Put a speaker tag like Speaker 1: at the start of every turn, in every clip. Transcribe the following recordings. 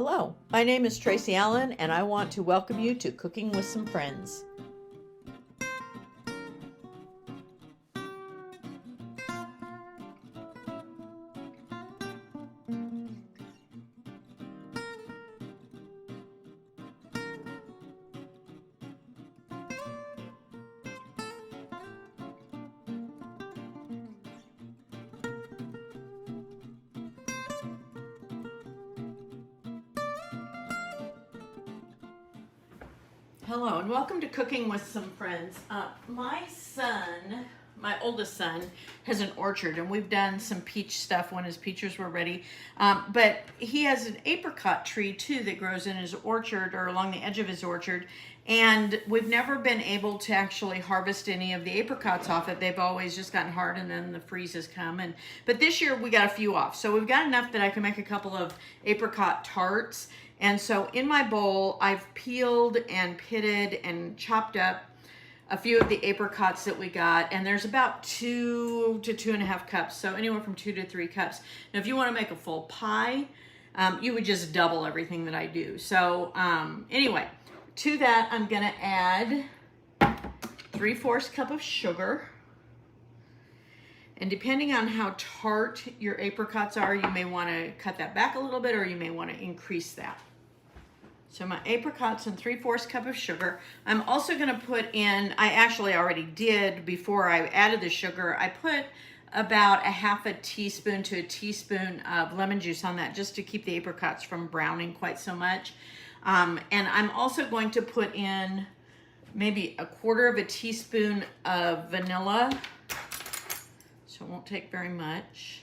Speaker 1: Hello, my name is Tracy Allen, and I want to welcome you to Cooking with Some Friends. Hello and welcome to Cooking with Some Friends. My oldest son, has an orchard, and we've done some peach stuff when his peaches were ready. But he has an apricot tree too that grows in his orchard or along the edge of his orchard. And we've never been able to actually harvest any of the apricots off it. They've always just gotten hard and then the freezes come. But this year we got a few off. So we've got enough that I can make a couple of apricot tarts. And so in my bowl, I've peeled and pitted and chopped up a few of the apricots that we got. And there's about 2 to 2.5 cups. So anywhere from 2 to 3 cups. Now, if you want to make a full pie, you would just double everything that I do. So anyway, to that, I'm going to add 3/4 cup of sugar. And depending on how tart your apricots are, you may want to cut that back a little bit, or you may want to increase that. So my apricots and 3/4 cup of sugar. I'm also going to put in, I actually already did before I added the sugar, I put about a 1/2 teaspoon to a teaspoon of lemon juice on that just to keep the apricots from browning quite so much. And I'm also going to put in maybe 1/4 teaspoon of vanilla. So it won't take very much.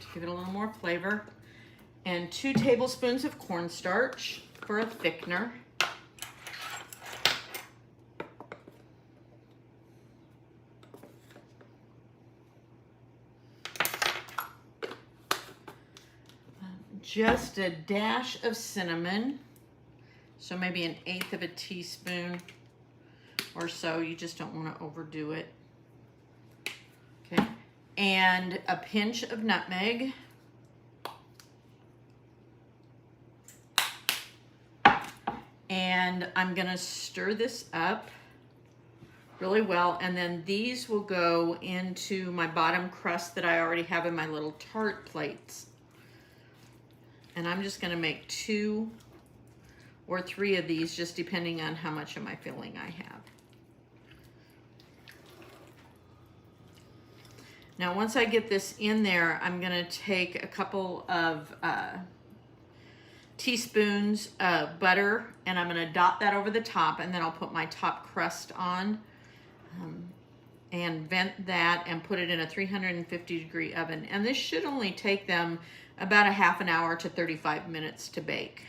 Speaker 1: To give it a little more flavor. And 2 tablespoons of cornstarch for a thickener. Just a dash of cinnamon. So maybe 1/8 teaspoon or so. You just don't want to overdo it. Okay. And a pinch of nutmeg. And I'm going to stir this up really well. And then these will go into my bottom crust that I already have in my little tart plates. And I'm just going to make 2 or 3 of these, just depending on how much of my filling I have. Now, once I get this in there, I'm going to take a couple of teaspoons of butter, and I'm going to dot that over the top, and then I'll put my top crust on and vent that and put it in a 350-degree oven. And this should only take them about a 1/2 hour to 35 minutes to bake.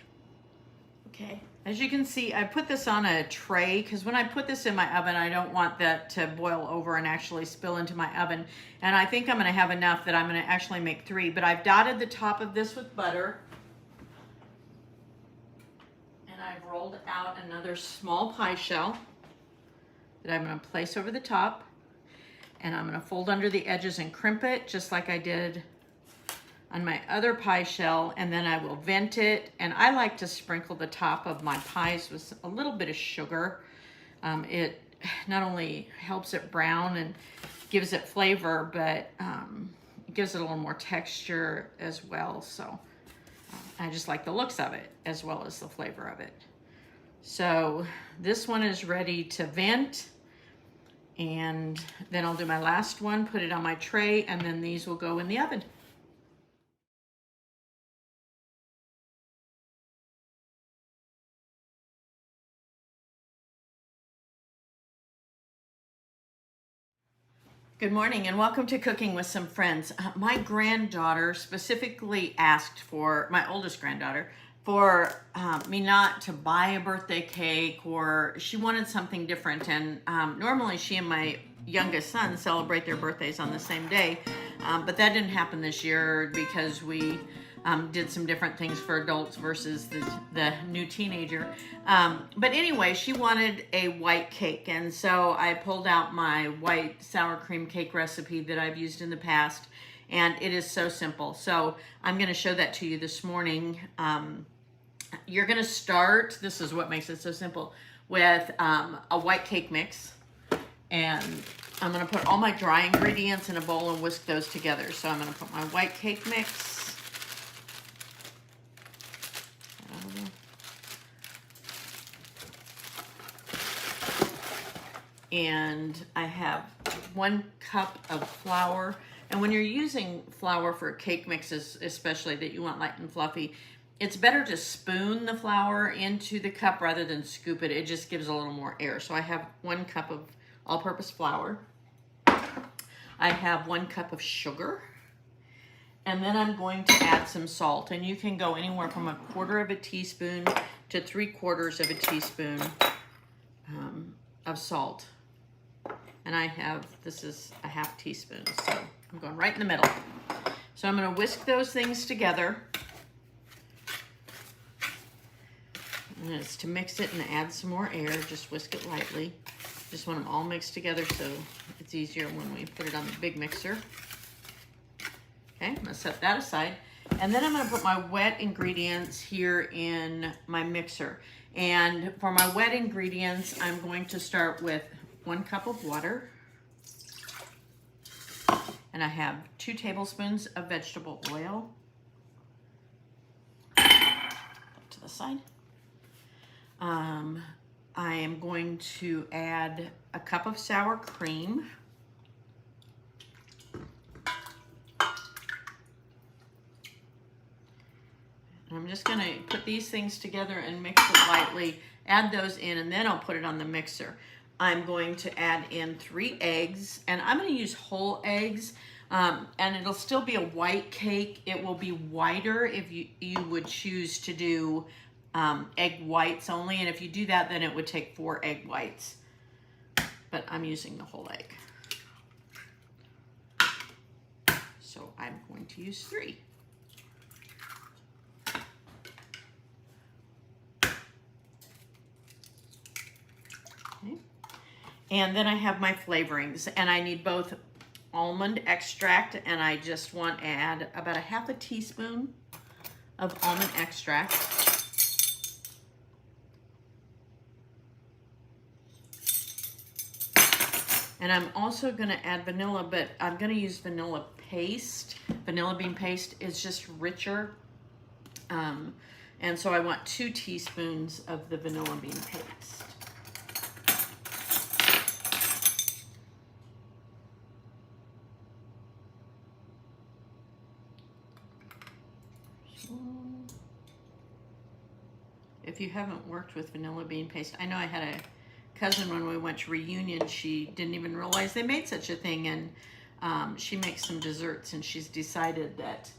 Speaker 1: Okay, as you can see, I put this on a tray because when I put this in my oven, I don't want that to boil over and actually spill into my oven. And I think I'm going to have enough that I'm going to actually make 3. But I've dotted the top of this with butter. And I've rolled out another small pie shell that I'm going to place over the top. And I'm going to fold under the edges and crimp it just like I did on my other pie shell, and then I will vent it. And I like to sprinkle the top of my pies with a little bit of sugar. It not only helps it brown and gives it flavor, but it gives it a little more texture as well. So I just like the looks of it as well as the flavor of it. So this one is ready to vent. And then I'll do my last one, put it on my tray, and then these will go in the oven. Good morning and welcome to Cooking with Some Friends. My granddaughter specifically asked for, my oldest granddaughter, for me not to buy a birthday cake, or she wanted something different. And normally she and my youngest son celebrate their birthdays on the same day, but that didn't happen this year because we did some different things for adults versus the new teenager. But anyway, she wanted a white cake, and so I pulled out my white sour cream cake recipe that I've used in the past, and it is so simple. So I'm going to show that to you this morning. You're going to start, this is what makes it so simple, with a white cake mix, and I'm going to put all my dry ingredients in a bowl and whisk those together. So I'm going to put my white cake mix, and I have 1 cup of flour. And when you're using flour for cake mixes, especially that you want light and fluffy, it's better to spoon the flour into the cup rather than scoop it. It just gives a little more air. So I have 1 cup of all-purpose flour. I have 1 cup of sugar. And then I'm going to add some salt. And you can go anywhere from 1/4 teaspoon to 3/4 of a teaspoon of salt. And I have, this is a 1/2 teaspoon, so I'm going right in the middle. So I'm going to whisk those things together. And it's to mix it and add some more air. Just whisk it lightly. Just want them all mixed together so it's easier when we put it on the big mixer. Okay, I'm going to set that aside. And then I'm going to put my wet ingredients here in my mixer. And for my wet ingredients, I'm going to start with 1 cup of water. And I have 2 tablespoons of vegetable oil. To the side. I am going to add a cup of sour cream. And I'm just going to put these things together and mix it lightly, add those in, and then I'll put it on the mixer. I'm going to add in 3 eggs, and I'm going to use whole eggs, and it'll still be a white cake. It will be whiter if you would choose to do egg whites only, and if you do that, then it would take 4 egg whites, but I'm using the whole egg. So I'm going to use 3. Okay. And then I have my flavorings, and I need both almond extract, and I just want to add about a 1/2 teaspoon of almond extract. And I'm also going to add vanilla, but I'm going to use vanilla paste. Vanilla bean paste is just richer. And so I want 2 teaspoons of the vanilla bean paste. If you haven't worked with vanilla bean paste, I know I had a cousin when we went to reunion, she didn't even realize they made such a thing, and she makes some desserts, and she's decided that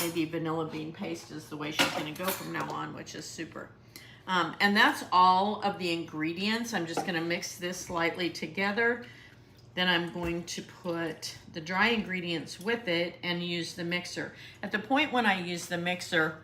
Speaker 1: maybe vanilla bean paste is the way she's going to go from now on, which is super. And that's all of the ingredients. I'm just going to mix this slightly together. Then I'm going to put the dry ingredients with it and use the mixer. At the point when I use the mixer,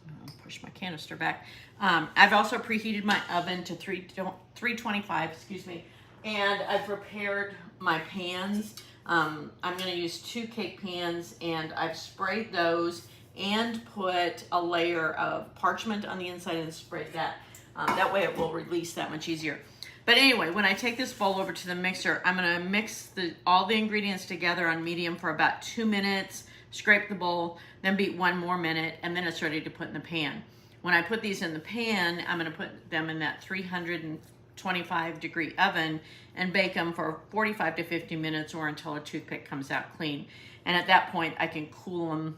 Speaker 1: I'll push my canister back. I've also preheated my oven to 325, excuse me, and I've prepared my pans. I'm going to use 2 cake pans, and I've sprayed those and put a layer of parchment on the inside and sprayed that. That way it will release that much easier. But anyway, when I take this bowl over to the mixer, I'm going to mix all the ingredients together on medium for about 2 minutes, scrape the bowl, then beat 1 more minute, and then it's ready to put in the pan. When I put these in the pan, I'm going to put them in that 325-degree oven and bake them for 45 to 50 minutes or until a toothpick comes out clean. And at that point, I can cool them.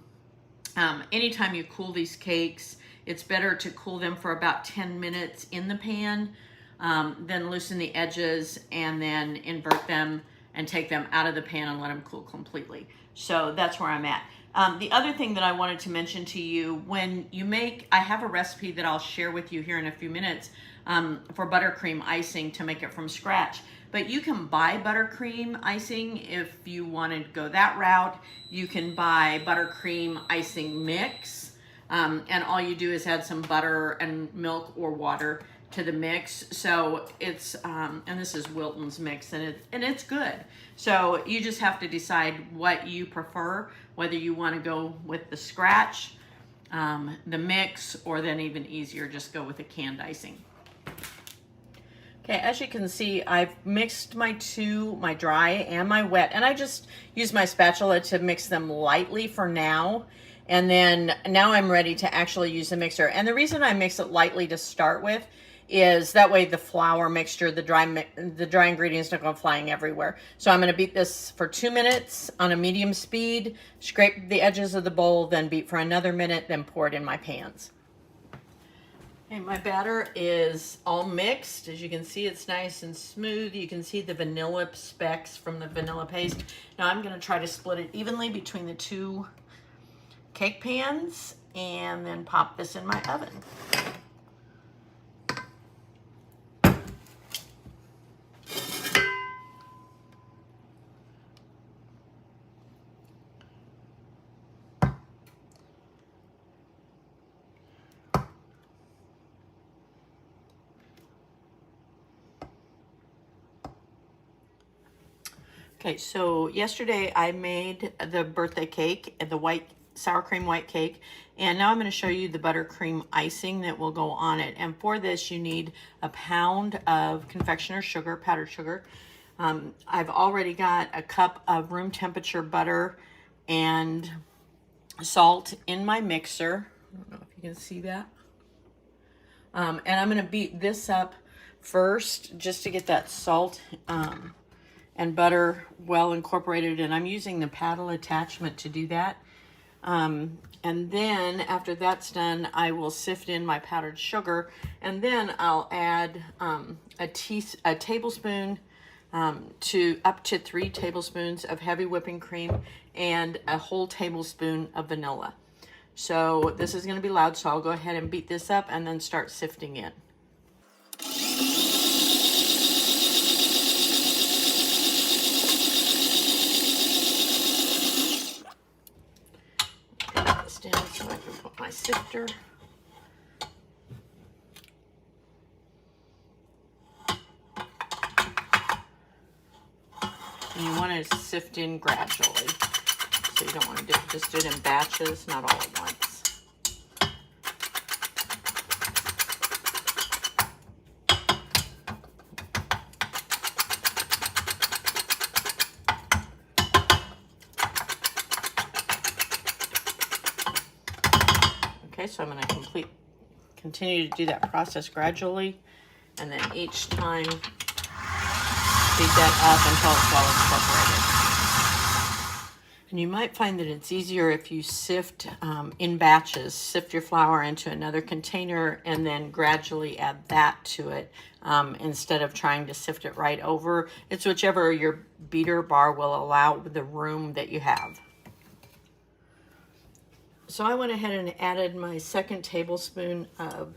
Speaker 1: Anytime you cool these cakes, it's better to cool them for about 10 minutes in the pan, then loosen the edges and then invert them and take them out of the pan and let them cool completely. So that's where I'm at. The other thing that I wanted to mention to you, when you make, I have a recipe that I'll share with you here in a few minutes for buttercream icing to make it from scratch. But you can buy buttercream icing if you want to go that route. You can buy buttercream icing mix, and all you do is add some butter and milk or water to the mix. So it's and this is Wilton's mix, and it's good. So you just have to decide what you prefer, whether you want to go with the scratch, the mix, or then even easier, just go with the canned icing. Okay, as you can see, I've mixed my dry and my wet, and I just use my spatula to mix them lightly for now. And then now I'm ready to actually use the mixer. And the reason I mix it lightly to start with is that way the flour mixture, the dry ingredients don't go flying everywhere. So I'm going to beat this for 2 minutes on a medium speed, scrape the edges of the bowl, then beat for another minute, then pour it in my pans. Okay, my batter is all mixed. As you can see, it's nice and smooth. You can see the vanilla specks from the vanilla paste. Now I'm going to try to split it evenly between the 2 cake pans and then pop this in my oven. Okay, so yesterday I made the birthday cake, the white sour cream white cake, and now I'm going to show you the buttercream icing that will go on it. And for this you need a pound of confectioner's sugar, powdered sugar. I've already got a cup of room temperature butter and salt in my mixer. I don't know if you can see that. And I'm going to beat this up first just to get that salt and butter well incorporated, and I'm using the paddle attachment to do that. And then after that's done, I will sift in my powdered sugar, and then I'll add a tablespoon to up to 3 tablespoons of heavy whipping cream and a whole tablespoon of vanilla. So this is going to be loud, so I'll go ahead and beat this up and then start sifting in. Down so I can put my sifter. And you want to sift in gradually. So you don't want to just do it in batches, not all at once. Okay, so I'm going to continue to do that process gradually, and then each time beat that up until it's well incorporated. And you might find that it's easier if you sift in batches, sift your flour into another container and then gradually add that to it instead of trying to sift it right over. It's whichever your beater bar will allow with the room that you have. So I went ahead and added my 2nd tablespoon of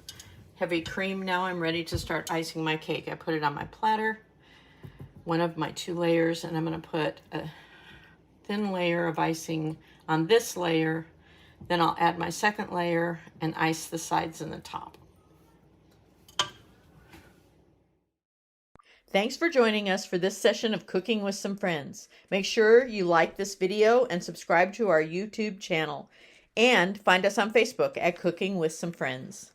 Speaker 1: heavy cream. Now I'm ready to start icing my cake. I put it on my platter, one of my 2 layers, and I'm going to put a thin layer of icing on this layer. Then I'll add my 2nd layer and ice the sides and the top. Thanks for joining us for this session of Cooking with Some Friends. Make sure you like this video and subscribe to our YouTube channel. And find us on Facebook at Cooking with Some Friends.